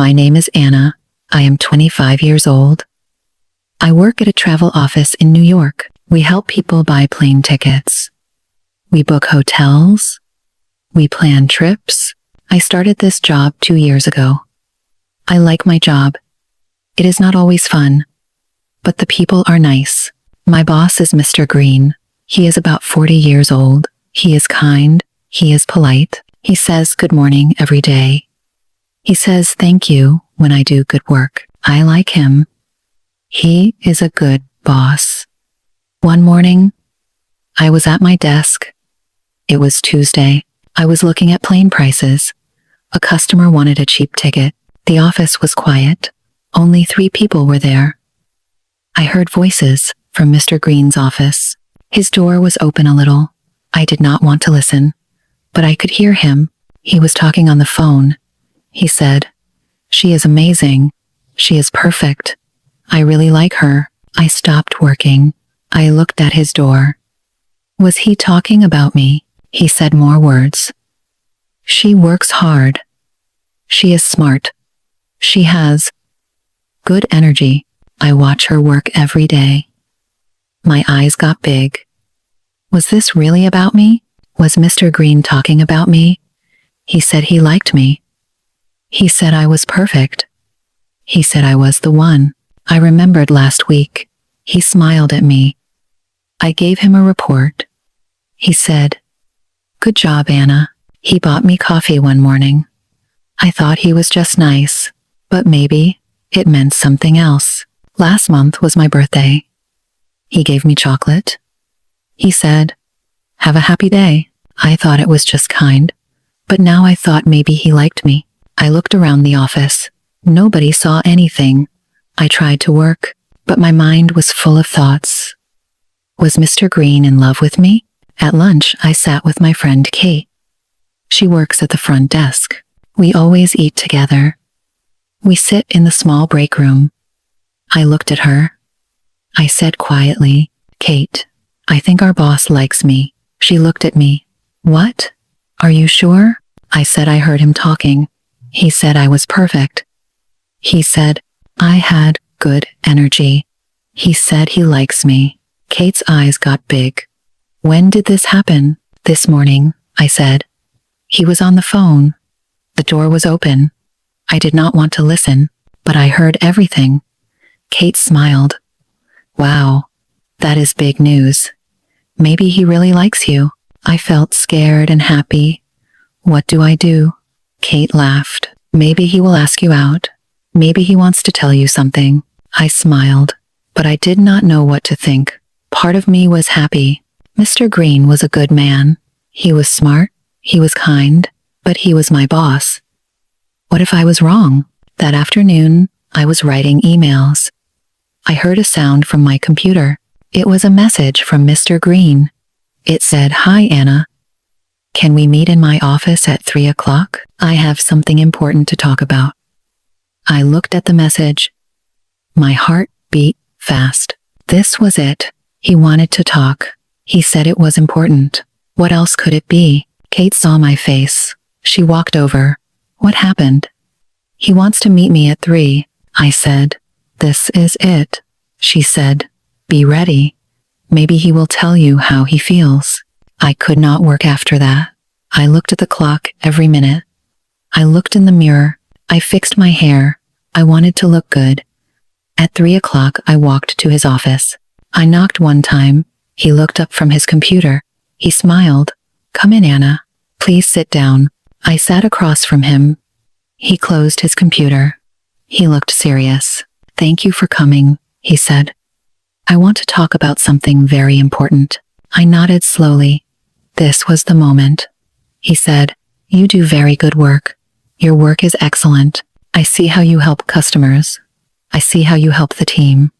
My name is Anna. I am 25 years old. I work at a travel office in New York. We help people buy plane tickets. We book hotels. We plan trips. I started this job 2 years ago. I like my job. It is not always fun, but the people are nice. My boss is Mr. Green. He is about 40 years old. He is kind. He is polite. He says good morning every day. He says thank you when I do good work. I like him. He is a good boss. One morning, I was at my desk. It was Tuesday. I was looking at plane prices. A customer wanted a cheap ticket. The office was quiet. Only 3 people were there. I heard voices from Mr. Green's office. His door was open a little. I did not want to listen, but I could hear him. He was talking on the phone. He said, "She is amazing. She is perfect. I really like her." I stopped working. I looked at his door. Was he talking about me? He said more words. "She works hard. She is smart. She has good energy. I watch her work every day." My eyes got big. Was this really about me? Was Mr. Green talking about me? He said he liked me. He said I was perfect. He said I was the one. I remembered last week. He smiled at me. I gave him a report. He said, "Good job, Anna." He bought me coffee one morning. I thought he was just nice, but maybe it meant something else. Last month was my birthday. He gave me chocolate. He said, "Have a happy day." I thought it was just kind, but now I thought maybe he liked me. I looked around the office. Nobody saw anything. I tried to work, but my mind was full of thoughts. Was Mr. Green in love with me? At lunch, I sat with my friend Kate. She works at the front desk. We always eat together. We sit in the small break room. I looked at her. I said quietly, "Kate, I think our boss likes me." She looked at me. "What? Are you sure?" I said I heard him talking. He said I was perfect. He said I had good energy. He said he likes me. Kate's eyes got big. "When did this happen?" "This morning," I said. He was on the phone. The door was open. I did not want to listen, but I heard everything. Kate smiled. "Wow, that is big news. Maybe he really likes you." I felt scared and happy. What do I do? Kate laughed. "Maybe he will ask you out. Maybe he wants to tell you something." I smiled, but I did not know what to think. Part of me was happy. Mr. Green was a good man. He was smart. He was kind, but he was my boss. What if I was wrong? That afternoon, I was writing emails. I heard a sound from my computer. It was a message from Mr. Green. It said, "Hi, Anna. Can we meet in my office at 3 o'clock? I have something important to talk about." I looked at the message. My heart beat fast. This was it. He wanted to talk. He said it was important. What else could it be? Kate saw my face. She walked over. "What happened?" "He wants to meet me at 3, I said. "This is it." She said, "Be ready. Maybe he will tell you how he feels." I could not work after that. I looked at the clock every minute. I looked in the mirror. I fixed my hair. I wanted to look good. At 3 o'clock, I walked to his office. I knocked one time. He looked up from his computer. He smiled. "Come in, Anna. Please sit down." I sat across from him. He closed his computer. He looked serious. "Thank you for coming," he said. "I want to talk about something very important." I nodded slowly. This was the moment. He said, "You do very good work. Your work is excellent. I see how you help customers. I see how you help the team.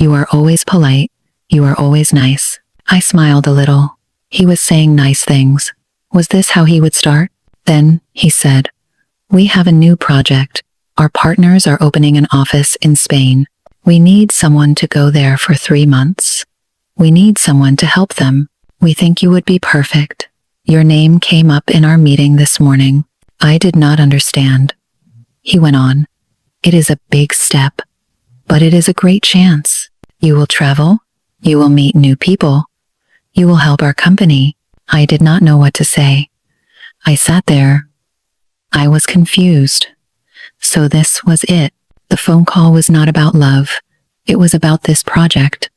You are always polite. You are always nice." I smiled a little. He was saying nice things. Was this how he would start? Then, he said, "We have a new project. Our partners are opening an office in Spain. We need someone to go there for 3 months. We need someone to help them. We think you would be perfect. Your name came up in our meeting this morning." I did not understand. He went on, It is a big step, but it is a great chance. You will travel. You will meet new people. You will help our company. I did not know what to say. I sat there. I was confused. So this was it. The phone call was not about love. It was about this project.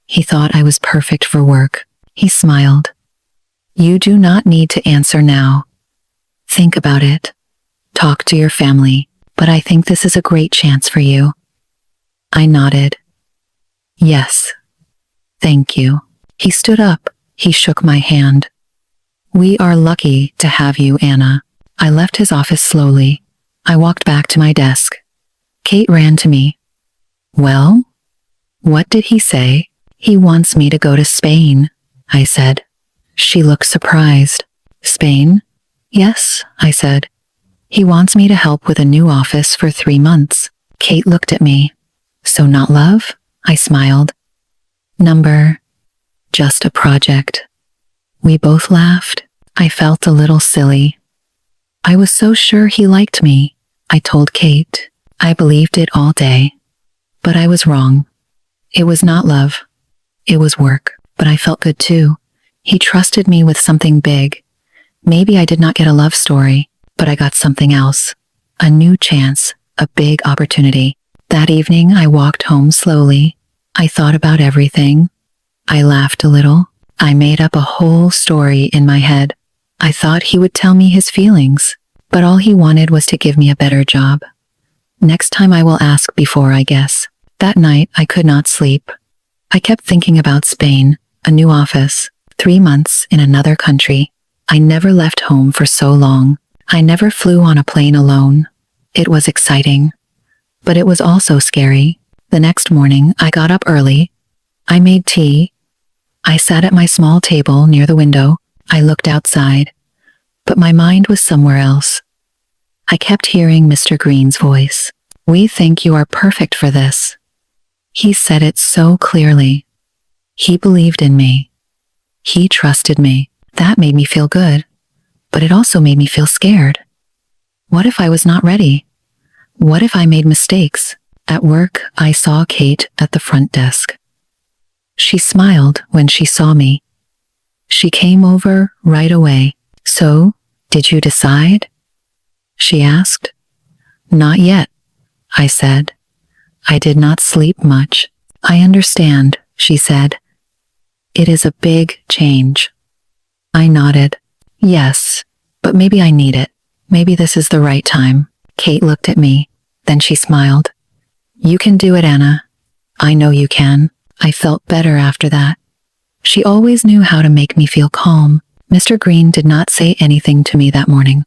He thought I was perfect for work. He smiled. You do not need to answer now. Think about it. Talk to your family, but I think this is a great chance for you. I nodded. Yes. Thank you. He stood up. He shook my hand. We are lucky to have you, Anna. I left his office slowly. I walked back to my desk. Kate ran to me. Well? What did he say? He wants me to go to Spain, I said. She looked surprised. Spain? Yes, I said. He wants me to help with a new office for 3 months. Kate looked at me. So not love? I smiled. Number. Just a project. We both laughed. I felt a little silly. I was so sure he liked me. I told Kate. I believed it all day. But I was wrong. It was not love. It was work, but I felt good too. He trusted me with something big. Maybe I did not get a love story, but I got something else. A new chance, a big opportunity. That evening I walked home slowly. I thought about everything. I laughed a little. I made up a whole story in my head. I thought he would tell me his feelings, but all he wanted was to give me a better job. Next time I will ask before I guess. That night I could not sleep. I kept thinking about Spain, a new office, 3 months in another country. I never left home for so long. I never flew on a plane alone. It was exciting, but it was also scary. The next morning I got up early. I made tea. I sat at my small table near the window. I looked outside, but my mind was somewhere else. I kept hearing Mr. Green's voice. We think you are perfect for this. He said it so clearly. He believed in me. He trusted me. That made me feel good, but it also made me feel scared. What if I was not ready? What if I made mistakes? At work, I saw Kate at the front desk. She smiled when she saw me. She came over right away. So, did you decide? She asked. Not yet, I said. I did not sleep much. I understand, she said. It is a big change. I nodded. Yes, but maybe I need it. Maybe this is the right time. Kate looked at me. Then she smiled. You can do it, Anna. I know you can. I felt better after that. She always knew how to make me feel calm. Mr. Green did not say anything to me that morning.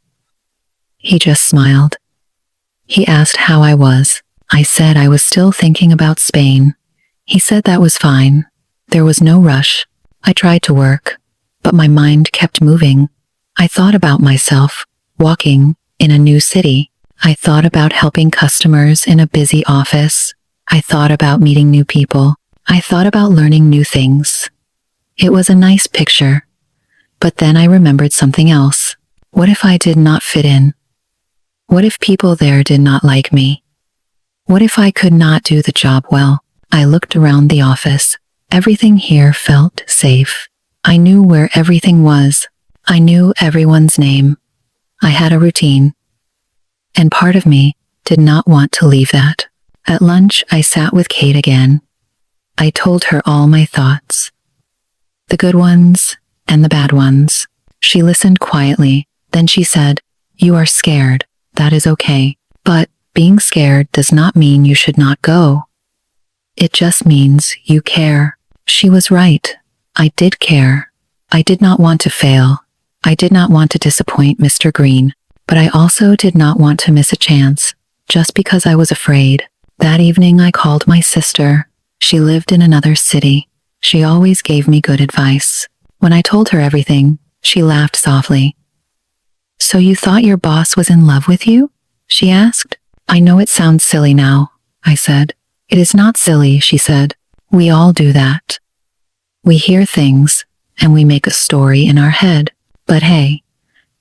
He just smiled. He asked how I was. I said I was still thinking about Spain. He said that was fine. There was no rush. I tried to work, but my mind kept moving. I thought about myself, walking in a new city. I thought about helping customers in a busy office. I thought about meeting new people. I thought about learning new things. It was a nice picture. But then I remembered something else. What if I did not fit in? What if people there did not like me? What if I could not do the job well? I looked around the office. Everything here felt safe. I knew where everything was. I knew everyone's name. I had a routine. And part of me did not want to leave that. At lunch, I sat with Kate again. I told her all my thoughts. The good ones and the bad ones. She listened quietly. Then she said, You are scared. That is okay. But being scared does not mean you should not go. It just means you care. She was right. I did care. I did not want to fail. I did not want to disappoint Mr. Green. But I also did not want to miss a chance, just because I was afraid. That evening I called my sister. She lived in another city. She always gave me good advice. When I told her everything, she laughed softly. So you thought your boss was in love with you? She asked. I know it sounds silly now, I said. It is not silly, she said. We all do that. We hear things, and we make a story in our head. But hey,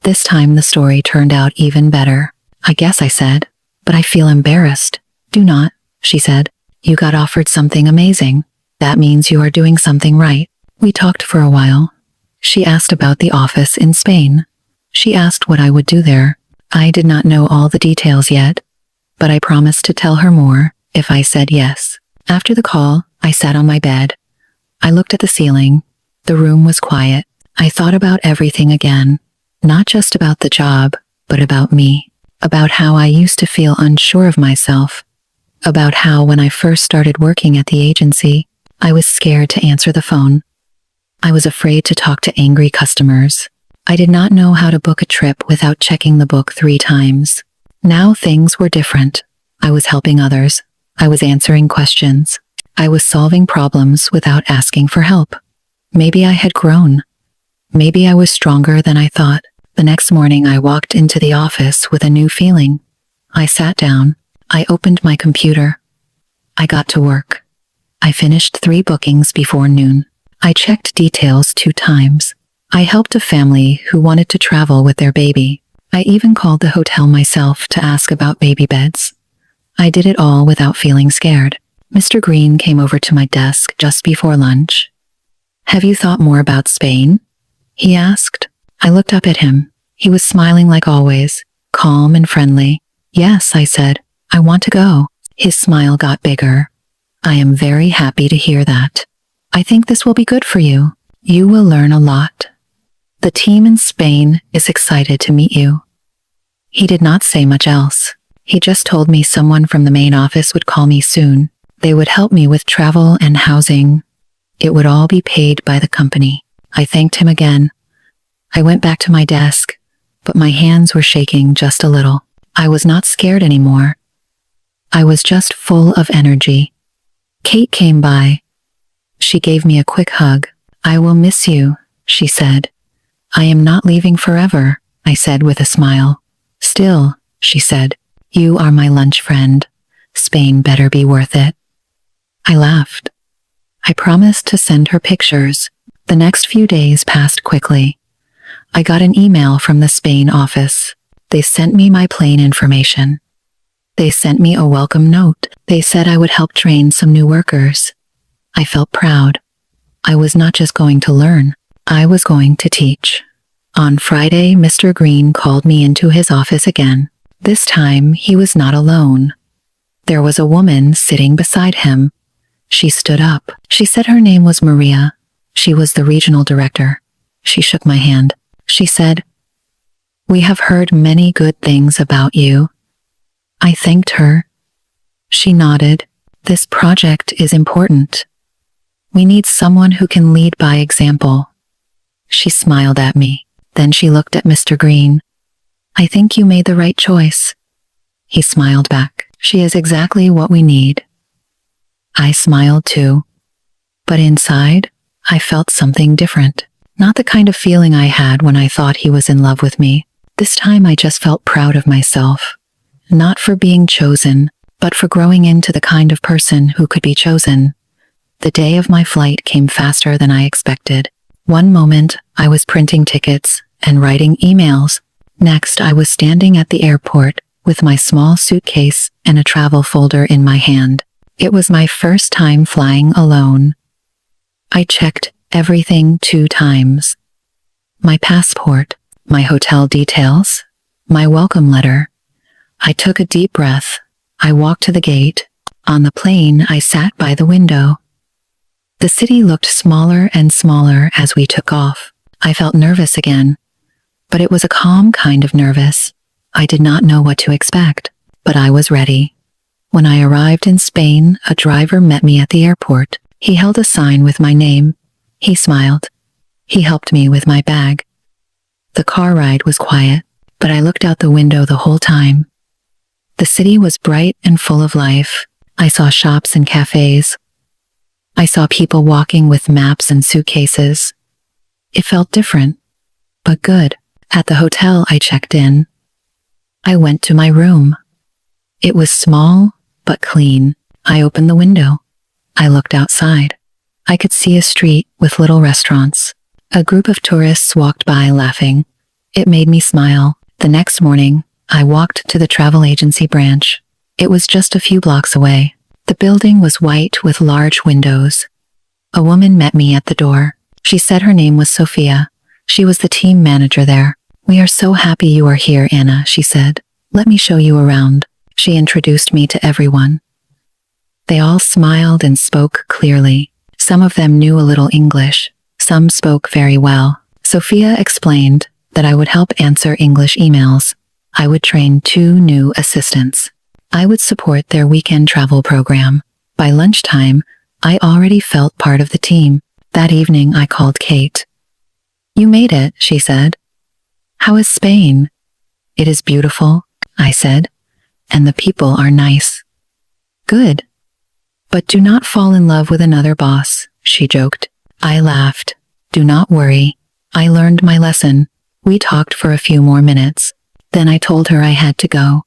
this time the story turned out even better. I guess I said. But but I feel embarrassed. Do not, she said. You got offered something amazing. That means you are doing something right. We talked for a while. She asked about the office in Spain. She asked what I would do there. I did not know all the details yet, but I promised to tell her more if I said yes. After the call, I sat on my bed. I looked at the ceiling. The room was quiet. I thought about everything again, not just about the job, but about me, about how I used to feel unsure of myself, about how when I first started working at the agency, I was scared to answer the phone. I was afraid to talk to angry customers. I did not know how to book a trip without checking the book 3 times. Now things were different. I was helping others. I was answering questions. I was solving problems without asking for help. Maybe I had grown. Maybe I was stronger than I thought. The next morning I walked into the office with a new feeling. I sat down. I opened my computer. I got to work. I finished 3 bookings before noon. I checked details 2 times. I helped a family who wanted to travel with their baby. I even called the hotel myself to ask about baby beds. I did it all without feeling scared. Mr. Green came over to my desk just before lunch. Have you thought more about Spain? He asked. I looked up at him. He was smiling like always, calm and friendly. Yes, I said. I want to go. His smile got bigger. I am very happy to hear that. I think this will be good for you. You will learn a lot. The team in Spain is excited to meet you. He did not say much else. He just told me someone from the main office would call me soon. They would help me with travel and housing. It would all be paid by the company. I thanked him again. I went back to my desk, but my hands were shaking just a little. I was not scared anymore. I was just full of energy. Kate came by. She gave me a quick hug. I will miss you, she said. I am not leaving forever, I said with a smile. Still, she said, you are my lunch friend. Spain better be worth it. I laughed. I promised to send her pictures. The next few days passed quickly. I got an email from the Spain office. They sent me my plane information. They sent me a welcome note. They said I would help train some new workers. I felt proud. I was not just going to learn, I was going to teach. On Friday, Mr. Green called me into his office again. This time, he was not alone. There was a woman sitting beside him. She stood up. She said her name was Maria. She was the regional director. She shook my hand. She said, "We have heard many good things about you." I thanked her. She nodded. This project is important. We need someone who can lead by example. She smiled at me. Then she looked at Mr. Green. I think you made the right choice. He smiled back. She is exactly what we need. I smiled too. But inside, I felt something different. Not the kind of feeling I had when I thought he was in love with me. This time I just felt proud of myself. Not for being chosen, but for growing into the kind of person who could be chosen. The day of my flight came faster than I expected. One moment, I was printing tickets and writing emails. Next, I was standing at the airport with my small suitcase and a travel folder in my hand. It was my first time flying alone. I checked everything 2 times. My passport, my hotel details, my welcome letter. I took a deep breath. I walked to the gate. On the plane, I sat by the window. The city looked smaller and smaller as we took off. I felt nervous again, but it was a calm kind of nervous. I did not know what to expect, but I was ready. When I arrived in Spain, a driver met me at the airport. He held a sign with my name. He smiled. He helped me with my bag. The car ride was quiet, but I looked out the window the whole time. The city was bright and full of life. I saw shops and cafes. I saw people walking with maps and suitcases. It felt different, but good. At the hotel, I checked in. I went to my room. It was small, but clean. I opened the window. I looked outside. I could see a street with little restaurants. A group of tourists walked by laughing. It made me smile. The next morning, I walked to the travel agency branch. It was just a few blocks away. The building was white with large windows. A woman met me at the door. She said her name was Sophia. She was the team manager there. "We are so happy you are here, Anna," she said. "Let me show you around." She introduced me to everyone. They all smiled and spoke clearly. Some of them knew a little English. Some spoke very well. Sophia explained that I would help answer English emails. I would train 2 new assistants. I would support their weekend travel program. By lunchtime, I already felt part of the team. That evening, I called Kate. "You made it," she said. "How is Spain?" "It is beautiful," I said, "and the people are nice." "Good. But do not fall in love with another boss," she joked. I laughed. "Do not worry. I learned my lesson." We talked for a few more minutes. Then I told her I had to go.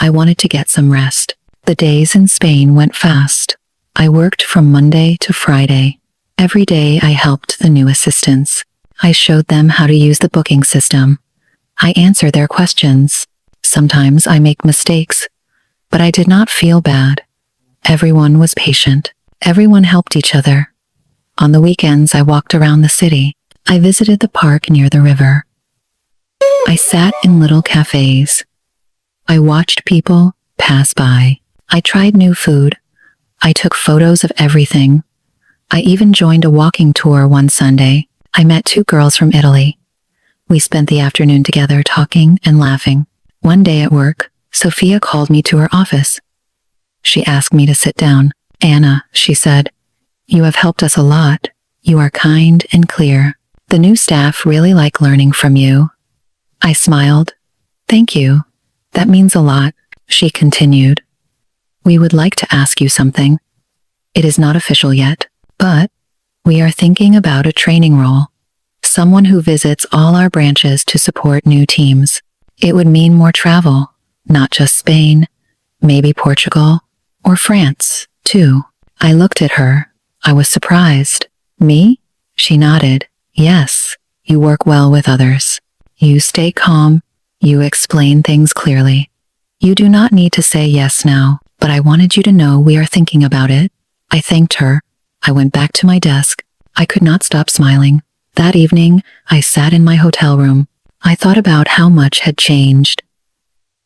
I wanted to get some rest. The days in Spain went fast. I worked from Monday to Friday. Every day I helped the new assistants. I showed them how to use the booking system. I answer their questions. Sometimes I make mistakes, but I did not feel bad. Everyone was patient. Everyone helped each other. On the weekends, I walked around the city. I visited the park near the river. I sat in little cafes. I watched people pass by. I tried new food. I took photos of everything. I even joined a walking tour one Sunday. I met 2 girls from Italy. We spent the afternoon together talking and laughing. One day at work, Sophia called me to her office. She asked me to sit down. "Anna," she said, "you have helped us a lot. You are kind and clear. The new staff really like learning from you." I smiled. "Thank you. That means a lot." She continued. "We would like to ask you something. It is not official yet, but we are thinking about a training role. Someone who visits all our branches to support new teams. It would mean more travel, not just Spain, maybe Portugal or France, too." I looked at her. I was surprised. "Me?" She nodded. "Yes, you work well with others. You stay calm. You explain things clearly. You do not need to say yes now, but I wanted you to know we are thinking about it." I thanked her. I went back to my desk. I could not stop smiling. That evening, I sat in my hotel room. I thought about how much had changed.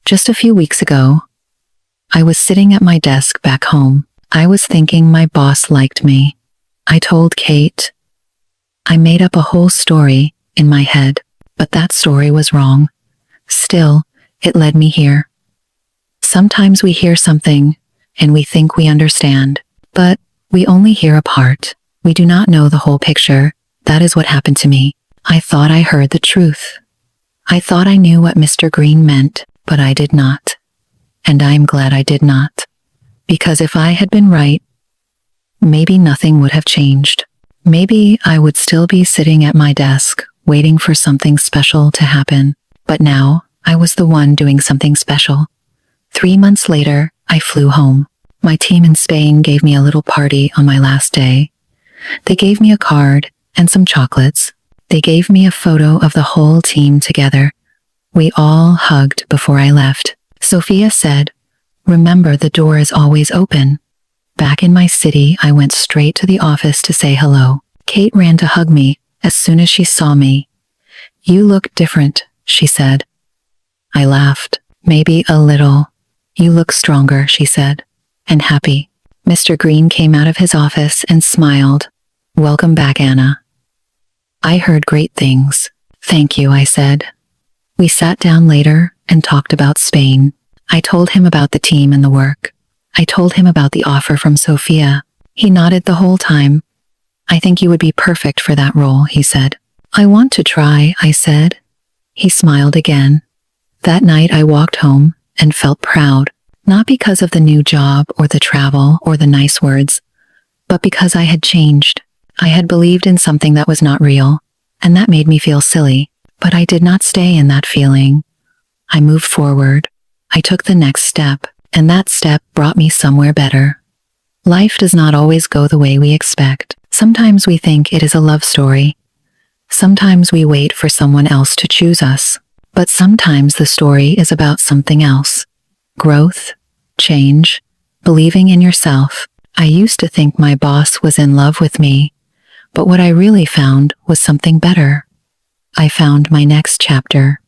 Just a few weeks ago, I was sitting at my desk back home. I was thinking my boss liked me. I told Kate. I made up a whole story in my head, but that story was wrong. Still, it led me here. Sometimes we hear something and we think we understand, but we only hear a part. We do not know the whole picture. That is what happened to me. I thought I heard the truth. I thought I knew what Mr. Green meant, but I did not. And I am glad I did not. Because if I had been right, maybe nothing would have changed. Maybe I would still be sitting at my desk, waiting for something special to happen. But now, I was the one doing something special. 3 months later, I flew home. My team in Spain gave me a little party on my last day. They gave me a card and some chocolates. They gave me a photo of the whole team together. We all hugged before I left. Sophia said, "Remember, the door is always open." Back in my city, I went straight to the office to say hello. Kate ran to hug me as soon as she saw me. "You look different," she said. I laughed. "Maybe a little." "You look stronger," she said, "and happy." Mr. Green came out of his office and smiled. "Welcome back, Anna." I heard great things. "Thank you," I said. We sat down later and talked about Spain. I told him about the team and the work. I told him about the offer from Sophia. He nodded the whole time. "I think you would be perfect for that role," he said. "I want to try," I said. He smiled again. That night I walked home and felt proud, not because of the new job or the travel or the nice words, but because I had changed. I had believed in something that was not real, and that made me feel silly. But I did not stay in that feeling. I moved forward. I took the next step, and that step brought me somewhere better. Life does not always go the way we expect. Sometimes we think it is a love story. Sometimes we wait for someone else to choose us. But sometimes the story is about something else. Growth, Change. Believing in yourself. I used to think my boss was in love with me, but what I really found was something better. I found my next chapter.